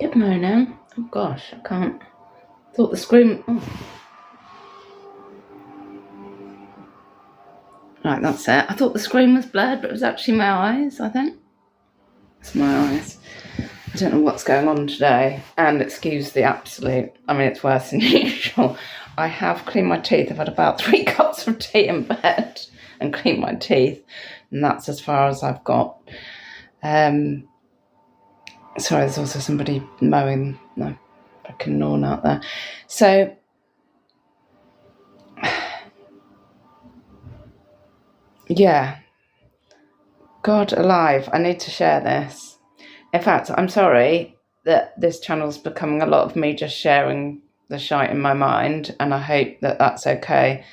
Good morning. Oh gosh, I can't. Thought the screen. Oh. Right, that's it. I thought the screen was blurred, but it was actually my eyes, I think. It's my eyes. I don't know what's going on today. And excuse the absolute. I mean, it's worse than usual. I have cleaned my teeth. I've had about 3 cups of tea in bed and cleaned my teeth. And that's as far as I've got. Sorry, there's also somebody mowing the freaking lawn out there. So, yeah. God alive, I need to share this. In fact, I'm sorry that this channel's becoming a lot of me just sharing the shite in my mind, and I hope that that's okay.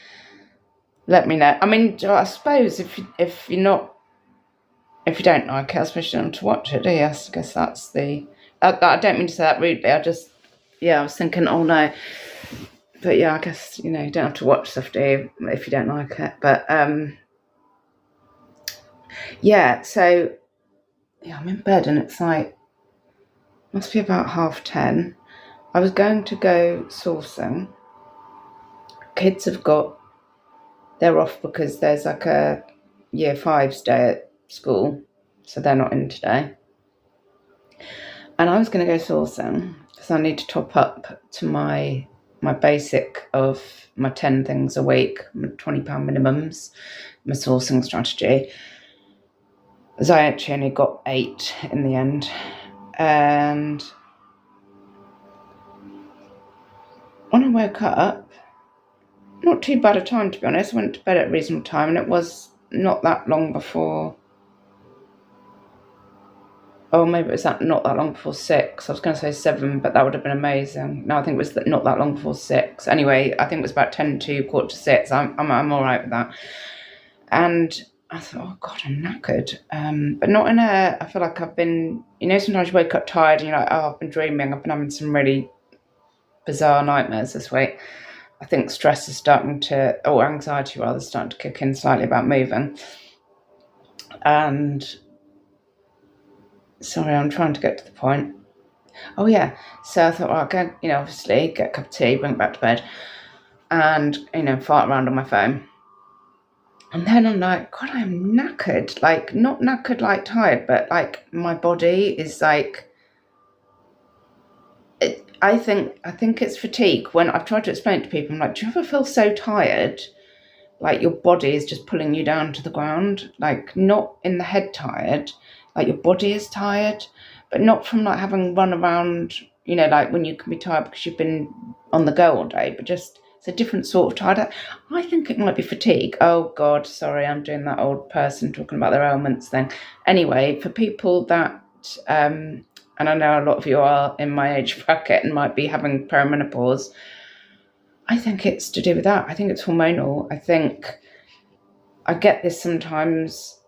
Let me know. I mean, I suppose if you don't like it, I suppose you don't have to watch it, do you? I guess that's the... I don't mean to say that rudely. I was thinking, oh no. But yeah, I guess, you don't have to watch stuff, do you, if you don't like it. But, yeah, so... Yeah, I'm in bed and it's like, must be about 10:30. I was going to go sourcing. Kids they're off because there's like a year 5's day at school, so they're not in today. And I was going to go sourcing because I need to top up to my basic of my 10 things a week, my £20 minimums, my sourcing strategy. As I actually only got 8 in the end. And when I woke up, not too bad a time to be honest. I went to bed at a reasonable time, and it was not that long before. Oh, maybe it was not that long before 6. I was going to say 7, but that would have been amazing. No, I think it was not that long before 6. Anyway, I think it was about 10 to 5:45. I'm all right with that. And I thought, oh God, I'm knackered. But not in a. I feel like I've been. Sometimes you wake up tired and you're like, oh, I've been dreaming. I've been having some really bizarre nightmares this week. I think stress is starting to, or anxiety rather, starting to kick in slightly about moving. And sorry, I'm trying to get to the point. Oh yeah, so I thought, well, I'll go, obviously get a cup of tea, bring it back to bed, and fart around on my phone. And then I'm like, God, I'm knackered. Like, not knackered like tired, but like my body is like. I think it's fatigue. When I've tried to explain it to people, I'm like, do you ever feel so tired? Like your body is just pulling you down to the ground, like not in the head tired, like your body is tired, but not from like having run around, like when you can be tired because you've been on the go all day, but just it's a different sort of tired. I think it might be fatigue. Oh God, sorry, I'm doing that old person talking about their ailments thing. Anyway, for people that, and I know a lot of you are in my age bracket and might be having perimenopause, I think it's to do with that. I think it's hormonal. I think I get this sometimes.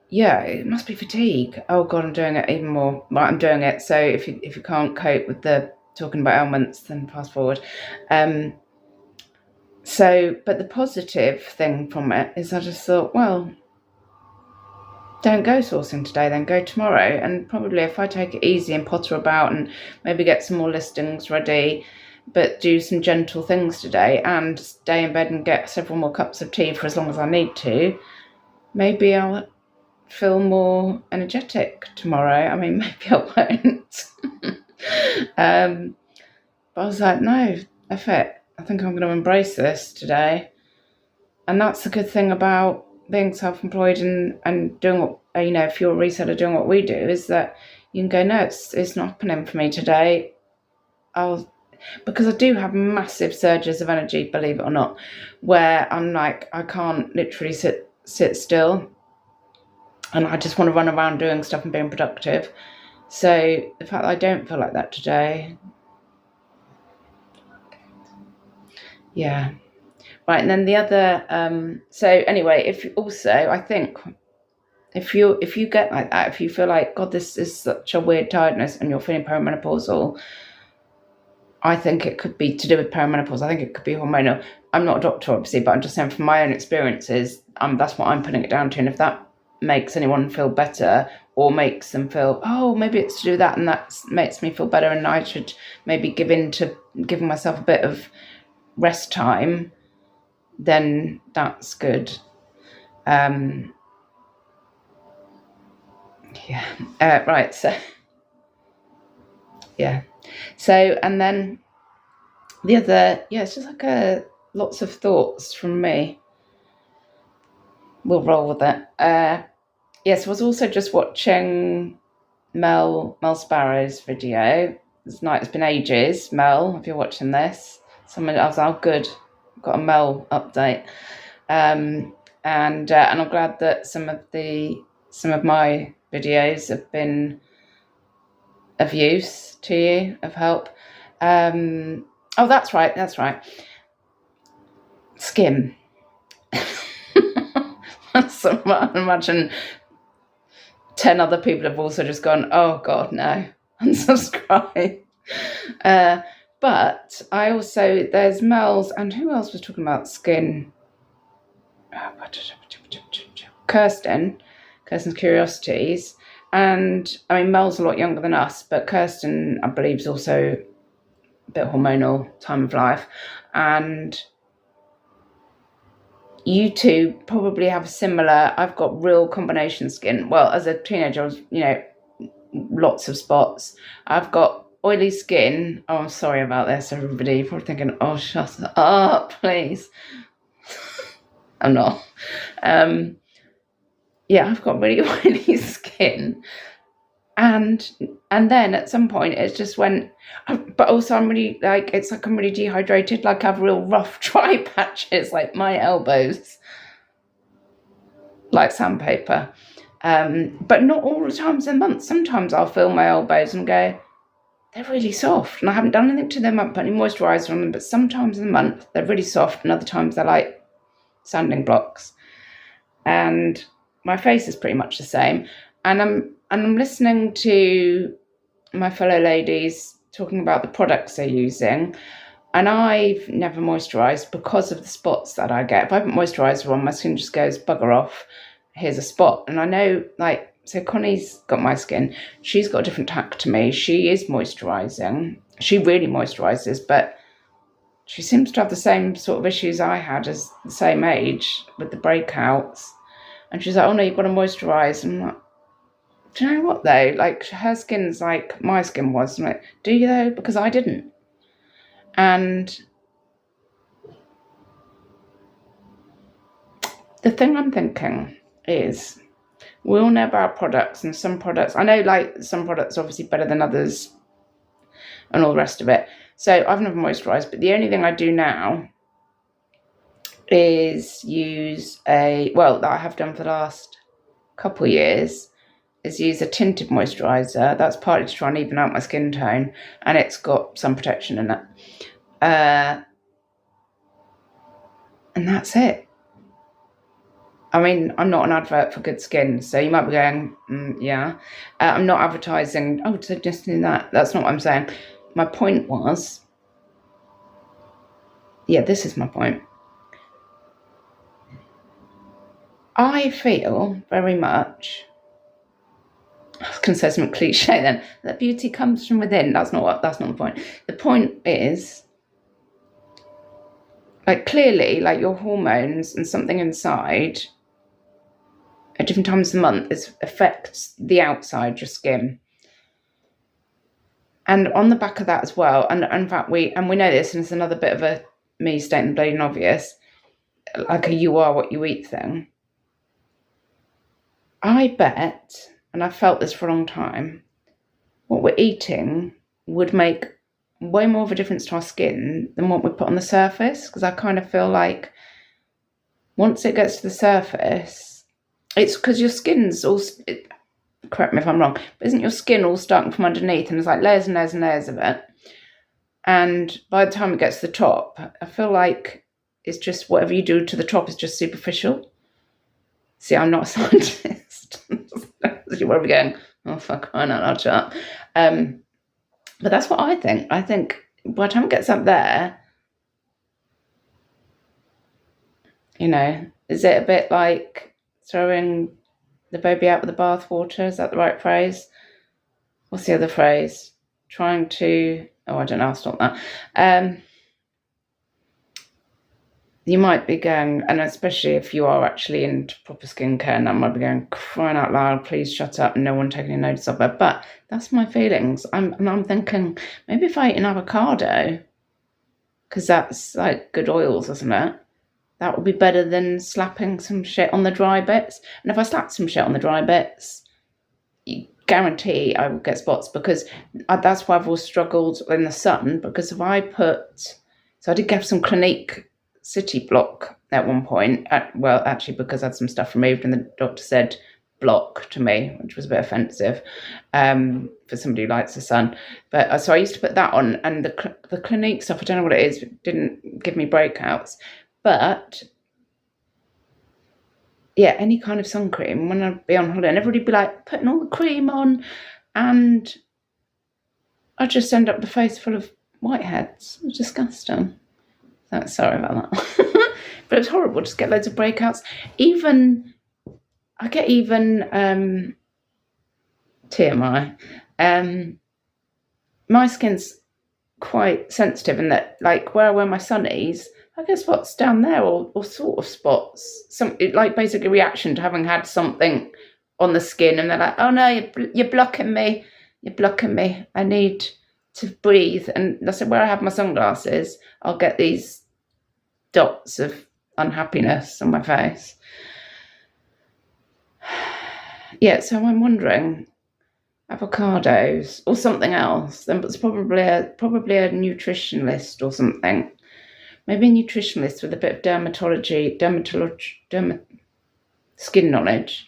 Yeah, it must be fatigue. Oh God, I'm doing it even more. Right, I'm doing it. So if you can't cope with the talking about ailments, then fast forward. But the positive thing from it is I just thought, well, don't go sourcing today, then go tomorrow. And probably if I take it easy and potter about and maybe get some more listings ready, but do some gentle things today and stay in bed and get several more cups of tea for as long as I need to, maybe I'll feel more energetic tomorrow. I mean, maybe I won't. But I was like, no, F it. I think I'm going to embrace this today. And that's the good thing about being self-employed and doing what, if you're a reseller doing what we do, is that you can go, no, it's not happening for me today. Because I do have massive surges of energy, believe it or not, where I'm like, I can't literally sit still. And I just want to run around doing stuff and being productive. So the fact that I don't feel like that today. Yeah. Right, and then the other, so anyway, I think if you get like that, if you feel like, God, this is such a weird tiredness and you're feeling perimenopausal, I think it could be to do with perimenopause. I think it could be hormonal. I'm not a doctor, obviously, but I'm just saying from my own experiences, that's what I'm putting it down to. And if that makes anyone feel better or makes them feel, oh, maybe it's to do that and that makes me feel better and I should maybe giving myself a bit of rest time, then that's good. Right, so yeah, so and then the other, it's just like lots of thoughts from me. We'll roll with it. Yes, I was also just watching Mel Sparrow's video. It's been ages. Mel, if you're watching this, I was like, oh, good, I've got a Mel update. And I'm glad that some of my videos have been of use to you, of help. Oh, that's right. Skin. So I imagine 10 other people have also just gone, oh God, no, unsubscribe. But I also, there's Mel's, and who else was talking about skin? Kirsten's Curiosities. And I mean, Mel's a lot younger than us, but Kirsten, I believe, is also a bit hormonal time of life. And you two probably have similar, I've got real combination skin. Well, as a teenager, I was, lots of spots. I've got oily skin. Oh, I'm sorry about this, everybody. You're probably thinking, oh, shut up, please. I'm not. I've got really oily skin. And then at some point it just went, but also I'm really it's like I'm really dehydrated, like I have real rough dry patches, like my elbows, like sandpaper. But not all the times in the month. Sometimes I'll feel my elbows and go, they're really soft, and I haven't done anything to them, I haven't put any moisturiser on them, but sometimes in the month they're really soft, and other times they're like sanding blocks. And my face is pretty much the same. And I'm listening to my fellow ladies talking about the products they're using, and I've never moisturised because of the spots that I get. If I put moisturiser on, my skin just goes bugger off. Here's a spot. And I know, so Connie's got my skin. She's got a different tack to me. She is moisturising. She really moisturises, but she seems to have the same sort of issues I had as the same age with the breakouts. And she's like, oh no, you've got to moisturise. And I'm like, do you know what though? Like, her skin's like my skin was. I'm like, do you though? Because I didn't. And the thing I'm thinking is, we all know about products, and some products, I know like some products are obviously better than others and all the rest of it. So I've never moisturised, but the only thing I do now is use that I have done for the last couple of years, is use a tinted moisturiser. That's partly to try and even out my skin tone, and it's got some protection in it. And that's it. I mean, I'm not an advert for good skin, so you might be going, yeah. I'm not advertising, so just do that. That's not what I'm saying. My point was, this is my point. I feel very much, I was going to say something cliche then, that beauty comes from within. That's not the point. The point is, clearly, your hormones and something inside at different times of the month affects the outside, your skin. And on the back of that as well, and in fact we know this, and it's another bit of me stating the blatant obvious, like a you are what you eat thing. I bet, and I've felt this for a long time, what we're eating would make way more of a difference to our skin than what we put on the surface, because I kind of feel like once it gets to the surface, it's because your skin's all, correct me if I'm wrong, but isn't your skin all starting from underneath, and there's like layers and layers and layers of it, and by the time it gets to the top, I feel like it's just whatever you do to the top is just superficial. See, I'm not a scientist. Where are we going? Oh, fuck, I know, I'll shut up. But that's what I think. I think by the time it gets up there, is it a bit like throwing the baby out with the bathwater. Is that the right phrase? What's the other phrase? Trying to... Oh, I don't know. I'll stop that. You might be going, and especially if you are actually into proper skincare, and I might be going, crying out loud, please shut up, and no one taking any notice of it. But that's my feelings. I'm thinking, maybe if I eat an avocado, because that's like good oils, isn't it? That would be better than slapping some shit on the dry bits. And if I slap some shit on the dry bits, you guarantee I will get spots, because that's why I've always struggled in the sun, because if I put... So I did get some Clinique City Block at one point. Actually, because I had some stuff removed and the doctor said block to me, which was a bit offensive for somebody who likes the sun. But so I used to put that on, and the Clinique stuff, I don't know what it is, it didn't give me breakouts. But yeah, any kind of sun cream, when I'd be on holiday, and everybody would be like putting all the cream on, and I just end up with a face full of whiteheads. It was disgusting. Sorry about that. But it was horrible. Just get loads of breakouts. I get TMI. My skin's quite sensitive in that, like, where I wear my sunnies, I get spots down there, or sort of spots. Like basically reaction to having had something on the skin, and they're like, oh no, you're blocking me. You're blocking me. I need to breathe. And I said, where I have my sunglasses, I'll get these dots of unhappiness on my face. Yeah, so I'm wondering, avocados or something else. Then it's probably a nutritionist or something. Maybe a nutritionist with a bit of skin knowledge.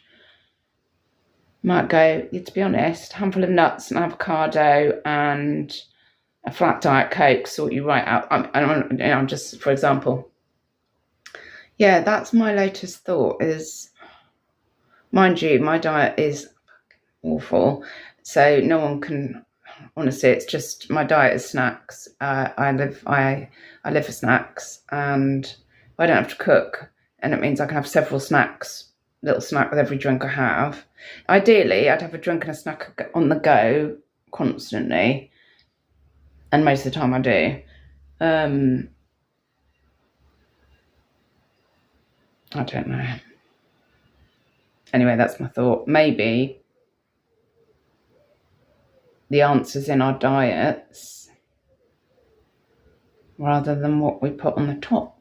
Might go, to be honest, a handful of nuts, an avocado, and a flat diet Coke sort you right out. I'm just, for example. Yeah, that's my latest thought. Is, mind you, my diet is awful, so no one can. Honestly, it's just my diet is snacks. I live for snacks, and I don't have to cook, and it means I can have several snacks, little snack with every drink I have. Ideally, I'd have a drink and a snack on the go constantly, and most of the time I do. I don't know. Anyway, that's my thought. Maybe the answer's in our diets rather than what we put on the top.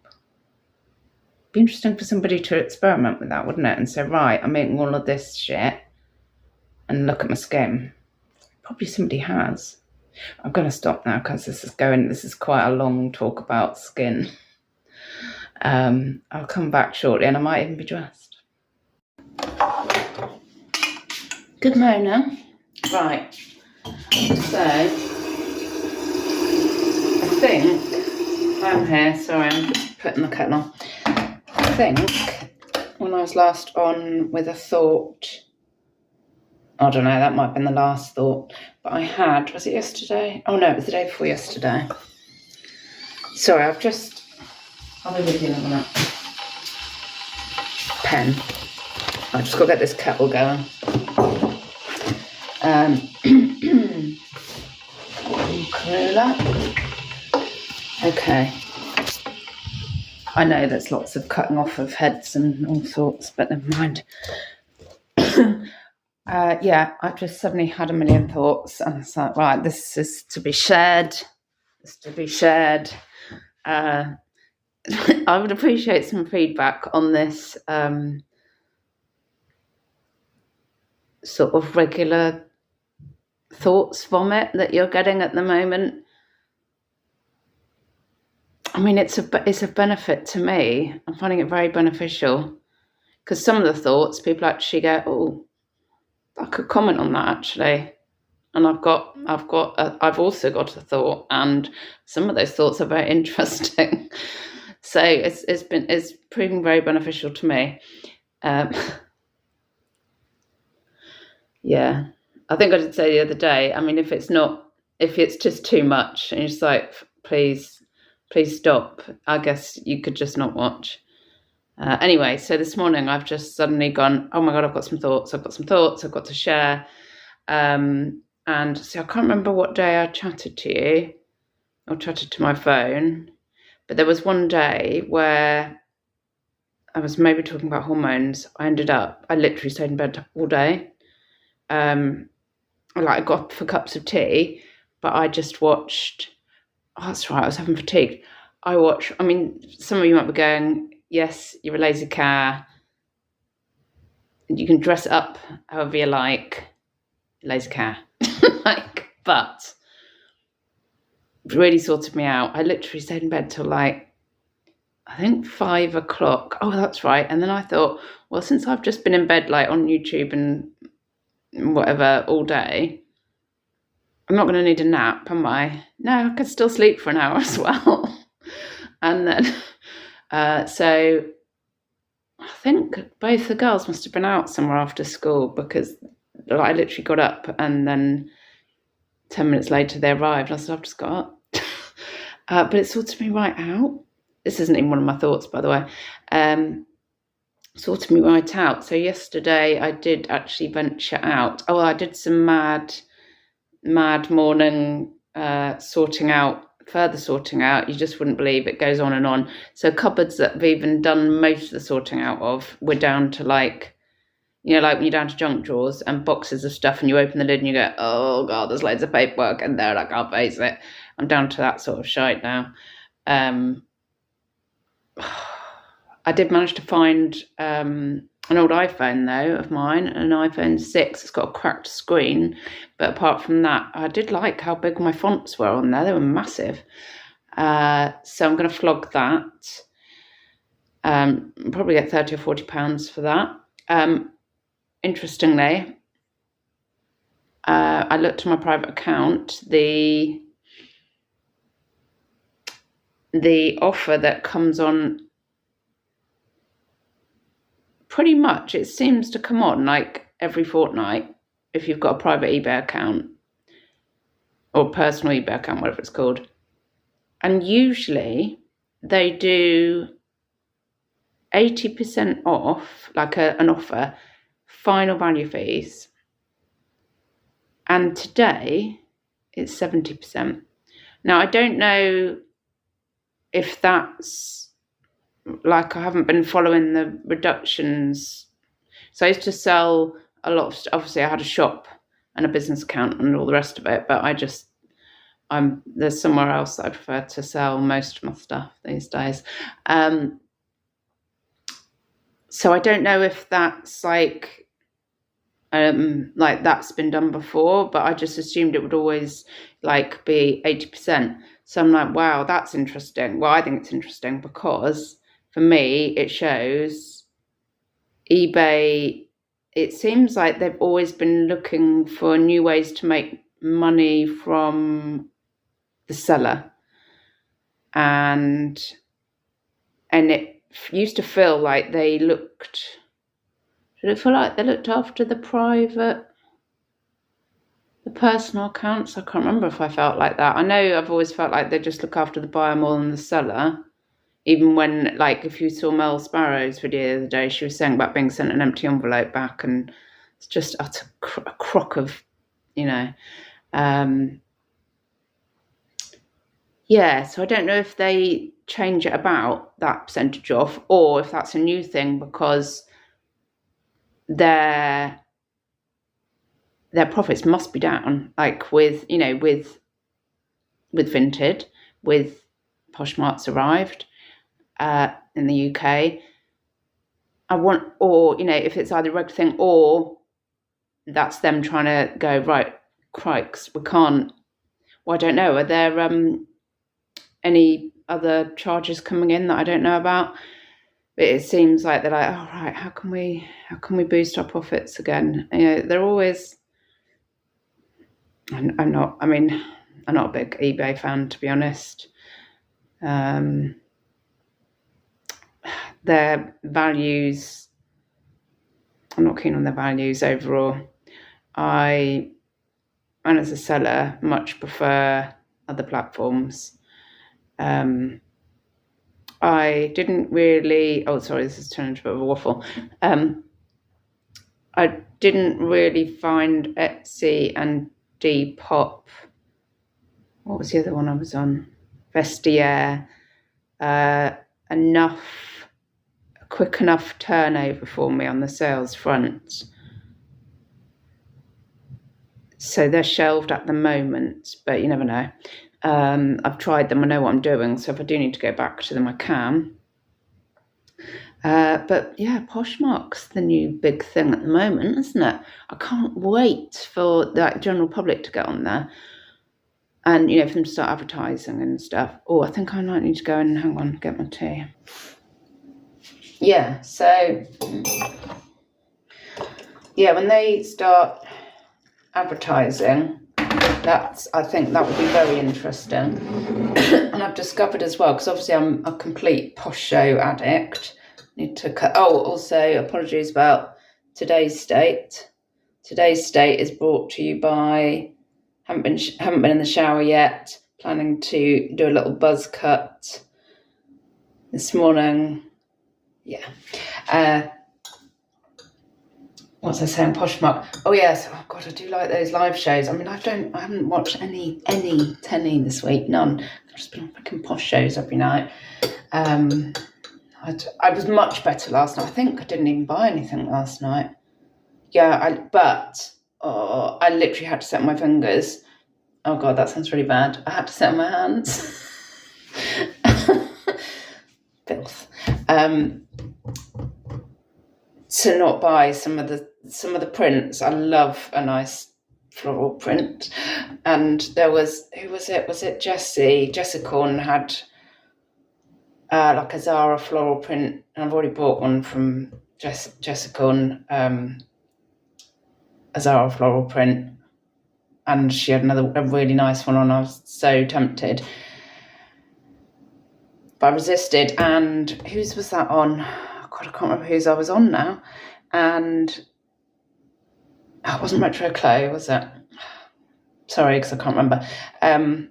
Be interesting for somebody to experiment with that, wouldn't it? And say, right, I'm eating all of this shit and look at my skin. Probably somebody has. I'm going to stop now because this is quite a long talk about skin. I'll come back shortly, and I might even be dressed. Good morning. Right. So, I think I'm here. Sorry, I'm just putting the kettle on. I think when I was last on with a thought, I don't know, that might have been the last thought, but I had, was it yesterday? Oh no, it was the day before yesterday. Sorry, I'll be with you in a minute. Pen. I just got to get this kettle going. Cooler. Okay. I know there's lots of cutting off of heads and all sorts, but never mind. Yeah, I've just suddenly had a million thoughts, and it's like, right, this is to be shared. It's to be shared. I would appreciate some feedback on this sort of regular thoughts vomit that you're getting at the moment. I mean, it's a benefit to me. I'm finding it very beneficial, because some of the thoughts people actually go, oh, I could comment on that actually, and I've also got a thought, and some of those thoughts are very interesting. So it's proving very beneficial to me. Yeah, I think I did say the other day, I mean, if it's just too much and you're just like, please stop, I guess you could just not watch. Anyway, so this morning I've just suddenly gone, oh my God, I've got some thoughts I've got to share. And so I can't remember what day I chatted to you or chatted to my phone, but there was one day where I was maybe talking about hormones. I literally stayed in bed all day. I got up for cups of tea, but I just watched, oh, that's right, I was having fatigue. Some of you might be going, yes, you're a lazy car. You can dress it up however you like. Lazy car. But it really sorted me out. I literally stayed in bed till I think 5 o'clock. Oh, that's right. And then I thought, well, since I've just been in bed on YouTube and whatever all day, I'm not going to need a nap, am I? No, I could still sleep for an hour as well. And then, so I think both the girls must have been out somewhere after school, because I literally got up and then 10 minutes later they arrived. I said, I've just got up. But it sorted me right out. This isn't even one of my thoughts, by the way. Sorted me right out. So yesterday I did actually venture out. Oh, I did some mad morning further sorting out. You just wouldn't believe it goes on and on. So cupboards that I've even done most of the sorting out of, we're down to when you're down to junk drawers and boxes of stuff, and you open the lid and you go, oh God, there's loads of paperwork in there, I can't face it. I'm down to that sort of shite now. I did manage to find an old iPhone, though, of mine, an iPhone 6. It's got a cracked screen. But apart from that, I did like how big my fonts were on there. They were massive. So I'm going to flog that. Probably get £30 or £40 for that. Interestingly, I looked at my private account. The offer that comes on, pretty much, it seems to come on every fortnight if you've got a private eBay account or personal eBay account, whatever it's called. And usually they do 80% off, an offer, final value fees. And today it's 70%. Now, I don't know if that's I haven't been following the reductions. So I used to sell a lot of stuff. Obviously I had a shop and a business account and all the rest of it, but there's somewhere else that I prefer to sell most of my stuff these days. So I don't know if that's that's been done before, but I just assumed it would always be 80%. So I'm like, wow, that's interesting. Well, I think it's interesting because for me, it shows eBay, it seems like they've always been looking for new ways to make money from the seller. And it used to feel like they looked after the personal accounts. I can't remember if I felt like that. I know I've always felt like they just look after the buyer more than the seller. Even when, if you saw Mel Sparrow's video the other day, she was saying about being sent an empty envelope back, and it's just utter a crock of, so I don't know if they change it about that percentage off, or if that's a new thing because their profits must be down, with Vinted, with Poshmark's arrived in the UK. If it's either a regular thing or that's them trying to go, right, crikes, we can't. Well, I don't know. Are there any other charges coming in that I don't know about? But it seems like they're like, oh right, how can we boost our profits again? They're always. I'm not a big eBay fan, to be honest. Their values, I'm not keen on their values overall. And as a seller, much prefer other platforms. I didn't really. Oh, sorry, this is turning into a bit of a waffle. I didn't really find Etsy and Depop. What was the other one I was on? Vestiaire. Quick enough turnover for me on the sales front. So they're shelved at the moment, but you never know. I've tried them, I know what I'm doing, so if I do need to go back to them, I can. But yeah, Poshmark's the new big thing at the moment, isn't it? I can't wait for the general public to get on there and, for them to start advertising and stuff. Oh, I think I might need to go and hang on, get my tea. Yeah, so yeah, when they start advertising, I think that would be very interesting. And I've discovered as well, because obviously I'm a complete posh show addict. Need to cut. Oh, also apologies about today's state. Today's state is brought to you by haven't been in the shower yet. Planning to do a little buzz cut this morning. Yeah. What was I saying? Poshmark. Oh yes. Oh god, I do like those live shows. I mean, I haven't watched any tenny this week. None. I've just been on freaking posh shows every night. I was much better last night. I think I didn't even buy anything last night. Yeah, I literally had to set my fingers. Oh god, that sounds really bad. I had to set my hands. Filth. To not buy some of the prints. I love a nice floral print. And there was, who was it? Was it Jessie? Jessica had like a Zara floral print. And I've already bought one from Jessica, a Zara floral print. And she had a really nice one on. I was so tempted. But I resisted. And whose was that on? God, I can't remember whose I was on now. And it wasn't Retro Chloe, was it? Sorry, because I can't remember. And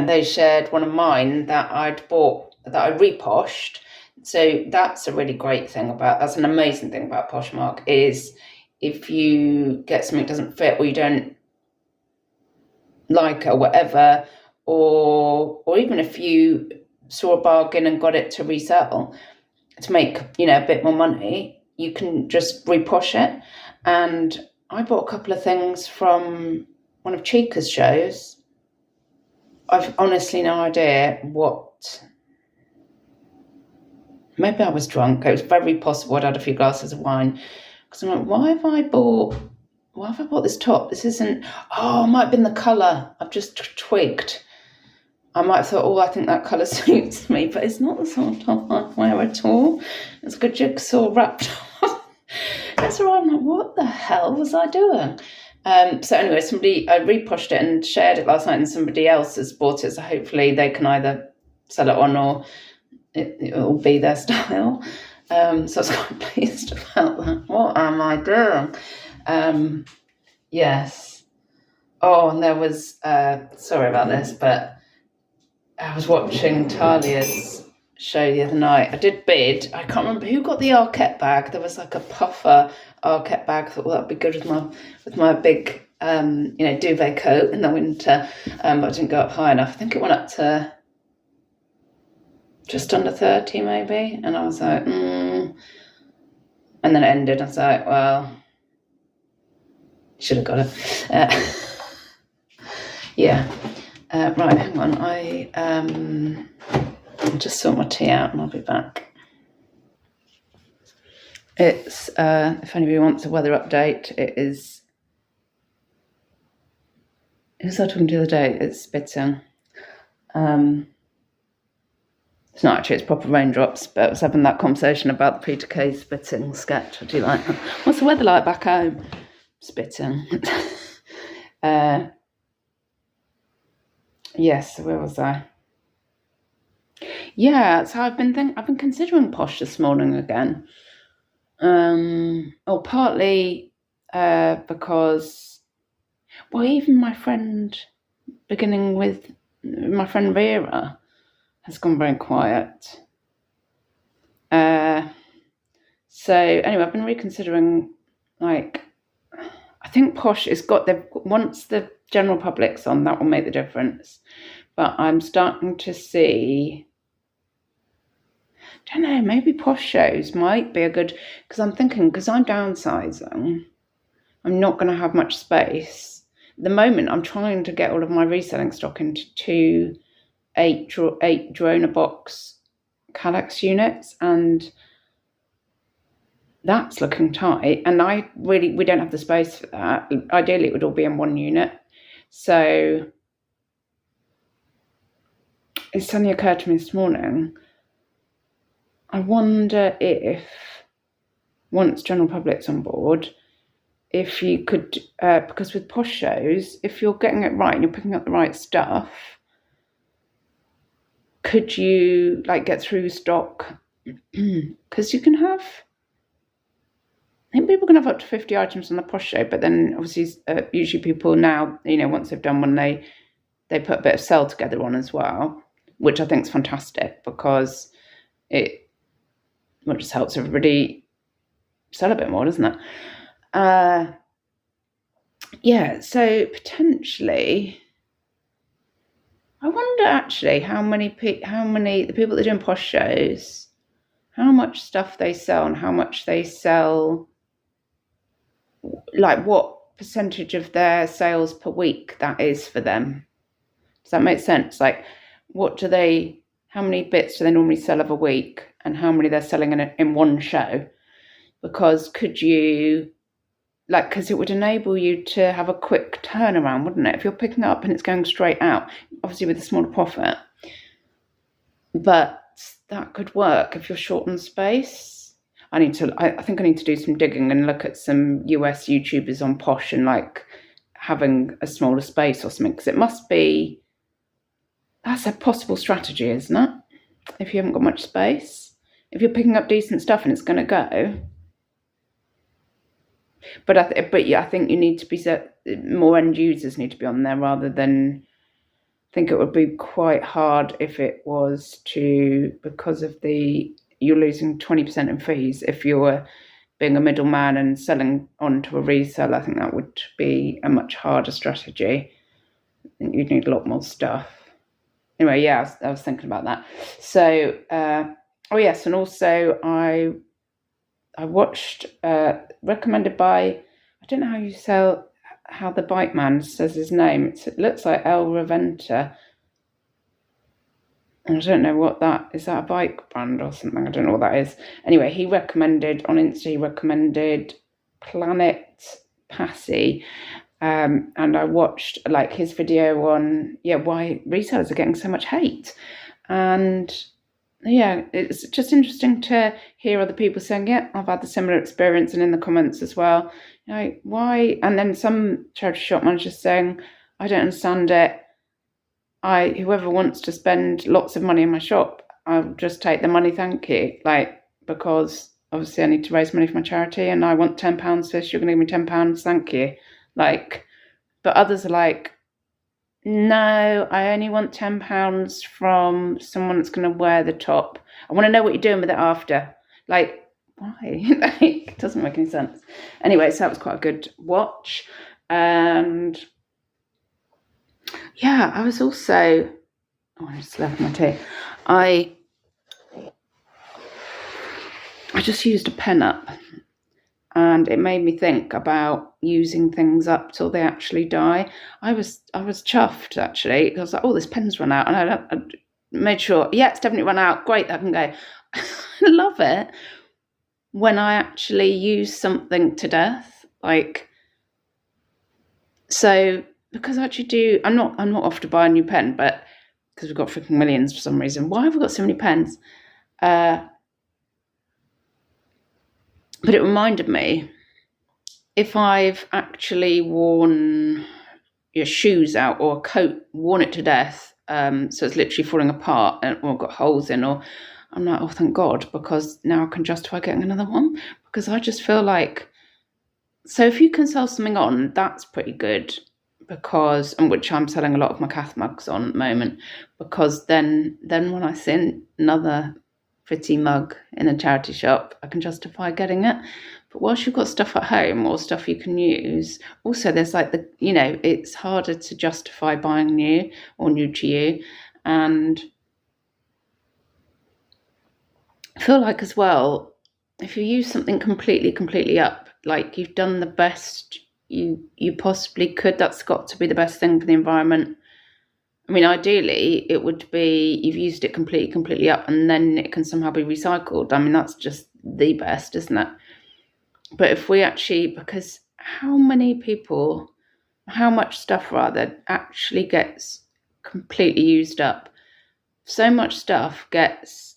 they shared one of mine that I'd bought, that I reposhed. So that's a really great thing that's an amazing thing about Poshmark, is if you get something that doesn't fit or you don't like it or whatever, or even if you saw a bargain and got it to resell to make a bit more money, you can just reposh it. And I bought a couple of things from one of Chica's shows. I've honestly no idea what. Maybe I was drunk. It was very possible I'd had a few glasses of wine, because I'm like, why have I bought this top? This isn't. Oh, it might have been the colour. I've just twigged. I might have thought, I think that colour suits me, but it's not the sort of top I wear at all. It's like a jigsaw wrapped up. That's right. I'm like, what the hell was I doing? So anyway, I reposhed it and shared it last night, and somebody else has bought it, so hopefully they can either sell it on or it'll be their style. So I was quite pleased about that. What am I doing? Yes. Oh, and there was, sorry about this, but I was watching Talia's show the other night. I did bid. I can't remember who got the Arquette bag. There was like a puffer Arquette bag. I thought, that'd be good with my big, duvet coat in the winter. But I didn't go up high enough. I think it went up to just under 30 maybe. And I was like, And then it ended. I was like, well, should have got it. Yeah. Right, hang on. I'll just sort my tea out and I'll be back. It's, if anybody wants a weather update, it is. Who was I talking to the other day? It's spitting. It's not actually, it's proper raindrops, but I was having that conversation about the Peter Kay spitting sketch. I do like that. What's the weather like back home? Spitting. Yes, where was I? Yeah, so I've been considering Posh this morning again. Partly because, even my friend, beginning with my friend Vera, has gone very quiet. So anyway, I've been reconsidering, like, I think Posh has got once the general public's on, that will make the difference. But I'm starting to see, I don't know, maybe Posh shows might be a good, because I'm thinking, because I'm downsizing, I'm not going to have much space. At the moment, I'm trying to get all of my reselling stock into 2 8 box Kallax units, and that's looking tight. And we don't have the space for that. Ideally, it would all be in 1 unit. So it suddenly occurred to me this morning, I wonder if, once general public's on board, if you could, because with Posh shows, if you're getting it right and you're picking up the right stuff, could you like get through stock? Because you can have, I think people can have up to 50 items on the Posh show, but then obviously usually people now, once they've done one, they put a bit of sale together on as well, which I think is fantastic, because it just helps everybody sell a bit more, doesn't it? Yeah, so potentially, I wonder actually how many the people that are doing Posh shows, how much stuff they sell and how much they sell, like what percentage of their sales per week that is for them. Does that make sense? Like, how many bits do they normally sell of a week, and how many they're selling in one show? Because because it would enable you to have a quick turnaround, wouldn't it? If you're picking it up and it's going straight out, obviously with a smaller profit. But that could work if you're short on space. I think I need to do some digging and look at some US YouTubers on Posh and like having a smaller space or something, because that's a possible strategy, isn't it? If you haven't got much space, if you're picking up decent stuff and it's going to go. But I think you need to be more end users need to be on there, rather than, I think it would be quite hard if it was because of you're losing 20% in fees if you were being a middleman and selling on to a reseller. I think that would be a much harder strategy. I think you'd need a lot more stuff. Anyway, yeah, I was thinking about that. So, yes, and also I watched, recommended by, I don't know how the bike man says his name. It looks like El Reventa. I don't know what that is. That a bike brand or something? I don't know what that is. Anyway, he recommended on Insta, Planet Passy. And I watched like his video on why resellers are getting so much hate. And yeah, it's just interesting to hear other people saying, yeah, I've had the similar experience, and in the comments as well, why? And then some charity shop managers saying, I don't understand it. Whoever wants to spend lots of money in my shop, I'll just take the money, thank you. Like, because obviously I need to raise money for my charity, and I want £10 for this, you're going to give me £10, thank you. Like, but others are like, no, I only want £10 from someone that's going to wear the top. I want to know what you're doing with it after. Like, why? It doesn't make any sense. Anyway, so that was quite a good watch. And yeah, I was also, I just left my tea. I just used a pen up, and it made me think about using things up till they actually die. I was chuffed, actually, because I was like, oh, this pen's run out. And I made sure, yeah, it's definitely run out. Great, that can go. I love it when I actually use something to death. Like, so, because I actually I'm not off to buy a new pen, but because we've got freaking millions for some reason. Why have we got so many pens? But it reminded me, if I've actually worn your shoes out or a coat, worn it to death, so it's literally falling apart or got holes in, or I'm like, oh, thank God, because now I can justify getting another one. Because I just feel like, so if you can sell something on, that's pretty good. because, and which I'm selling a lot of my Cath mugs on at the moment, because then when I see another pretty mug in a charity shop, I can justify getting it. But whilst you've got stuff at home or stuff you can use, also there's like it's harder to justify buying new or new to you. And I feel like as well, if you use something completely up, like you've done the best you possibly could, that's got to be the best thing for the environment. I mean, ideally, it would be you've used it completely up and then it can somehow be recycled. I mean, that's just the best, isn't it? But if we actually, because how much stuff rather actually gets completely used up? So much stuff gets,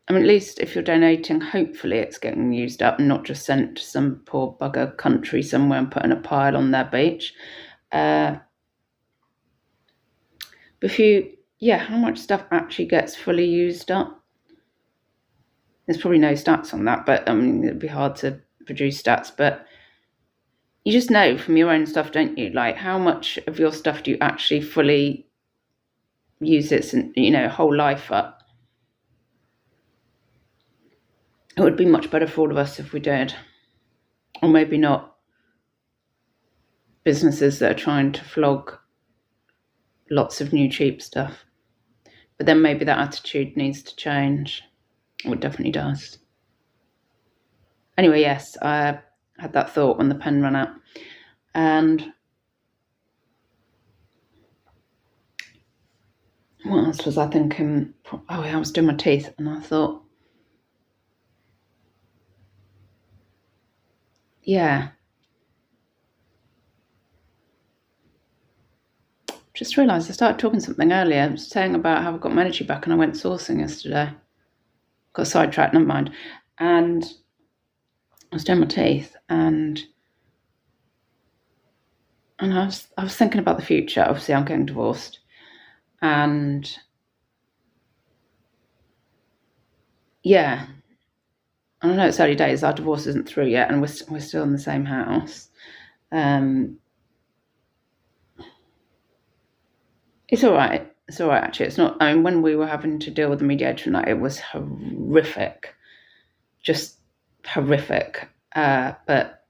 I mean, at least if you're donating, hopefully it's getting used up and not just sent to some poor bugger country somewhere and put in a pile on their beach. But how much stuff actually gets fully used up? There's probably no stats on that, but I mean, it'd be hard to produce stats, but you just know from your own stuff, don't you? Like, how much of your stuff do you actually fully use its, whole life up? It would be much better for all of us if we did. Or maybe not businesses that are trying to flog lots of new cheap stuff. But then maybe that attitude needs to change. Well, it definitely does. Anyway, yes, I had that thought when the pen ran out. And what else was I thinking? Oh, yeah, I was doing my teeth and I thought, yeah. Just realised I started talking something earlier. I was saying about how I've got my energy back and I went sourcing yesterday. Got sidetracked, never mind. And I was doing my teeth and I was thinking about the future. Obviously, I'm getting divorced. And yeah, I know it's early days. Our divorce isn't through yet and we're still in the same house. It's all right. It's all right, actually. It's not, I mean, when we were having to deal with the mediator night, it was horrific. Just horrific. But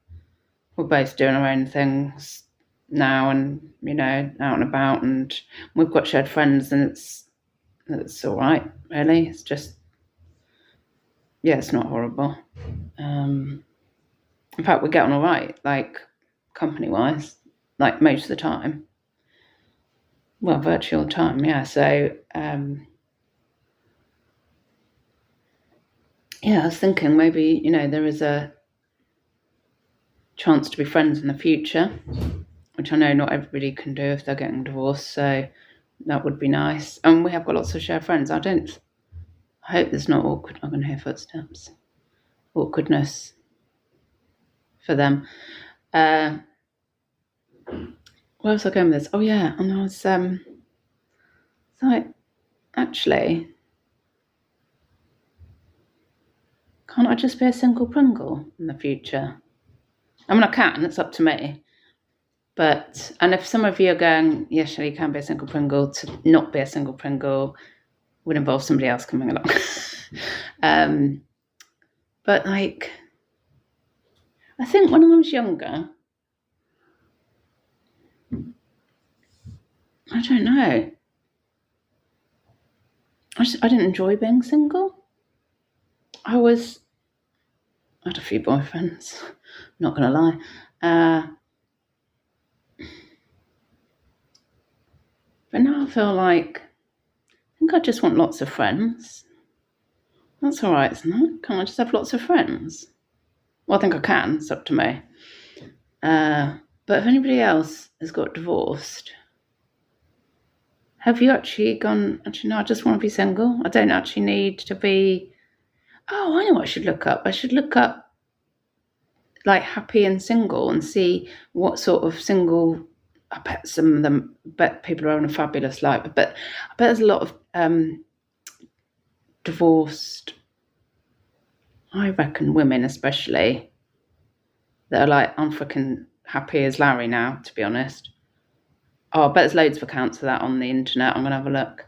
we're both doing our own things now and, out and about. And we've got shared friends and it's all right, really. It's just, yeah, it's not horrible. In fact, we get on all right, like, company-wise, like, most of the time. Well, virtual time, yeah. So, I was thinking maybe, there is a chance to be friends in the future, which I know not everybody can do if they're getting divorced. So that would be nice. And we have got lots of shared friends. I hope there's not awkward. I can hear footsteps. Awkwardness for them. Where was I going with this? Oh, yeah. And I was like, actually, can't I just be a single Pringle in the future? I mean, I can. It's up to me. But, and if some of you are going, yes, you can be a single Pringle, to not be a single Pringle would involve somebody else coming along. But, like, I think when I was younger, I don't know. I didn't enjoy being single. I had a few boyfriends, not going to lie. But now I feel like, I think I just want lots of friends. That's all right, isn't it? Can't I just have lots of friends? Well, I think I can. It's up to me. But if anybody else has got divorced, have you actually gone, actually, no, I just want to be single. I don't actually need to be, I know what I should look up. I should look up, like, happy and single and see what sort of single, I bet some of them, people are having a fabulous life. But I bet there's a lot of divorced, I reckon, women especially, that are like, I'm freaking happy as Larry now, to be honest. Oh, I bet there's loads of accounts for that on the internet. I'm going to have a look.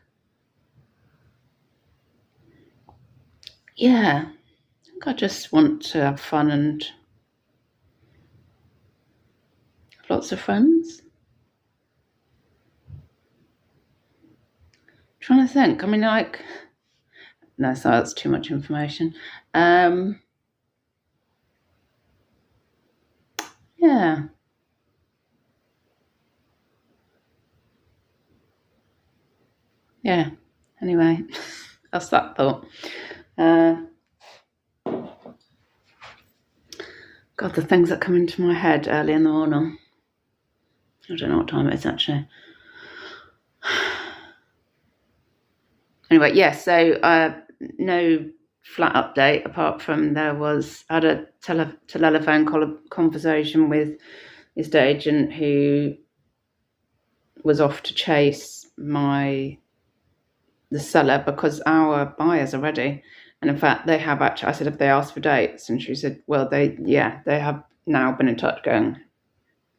Yeah, I think I just want to have fun and lots of friends. I'm trying to think. I mean, like, no, so that's too much information. Yeah. Yeah. Anyway, that's that thought. God, the things that come into my head early in the morning. I don't know what time it is actually. Anyway, yeah, so no flat update apart from I had a telephone conversation with the estate agent who was off to chase the seller because our buyers are ready. And in fact, they have actually, I said, have they asked for dates? And she said, well, they have now been in touch going,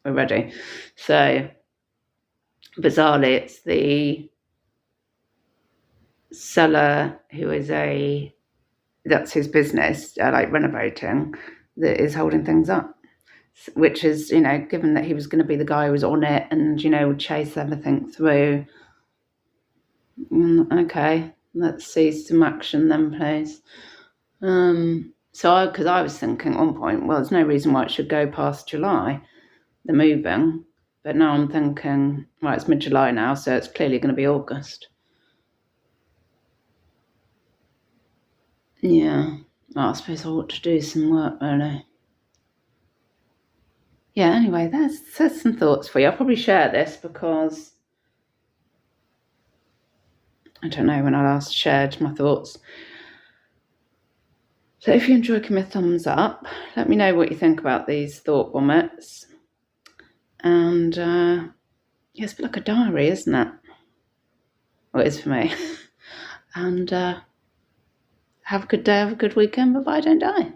we're ready. So bizarrely, it's the seller who is that's his business, like renovating, that is holding things up. Which is, given that he was going to be the guy who was on it and, would chase everything through. Okay, let's see some action then, please. Because I was thinking at one point, well, there's no reason why it should go past July, the moving. But now I'm thinking, right, it's mid-July now, so it's clearly going to be August. Yeah, I suppose I ought to do some work, really. Yeah, anyway, there's some thoughts for you. I'll probably share this because I don't know when I last shared my thoughts. So if you enjoy, give me a thumbs up. Let me know what you think about these thought vomits. And it's like a diary, isn't it? Well, it is for me. And have a good day, have a good weekend. Bye-bye, don't die.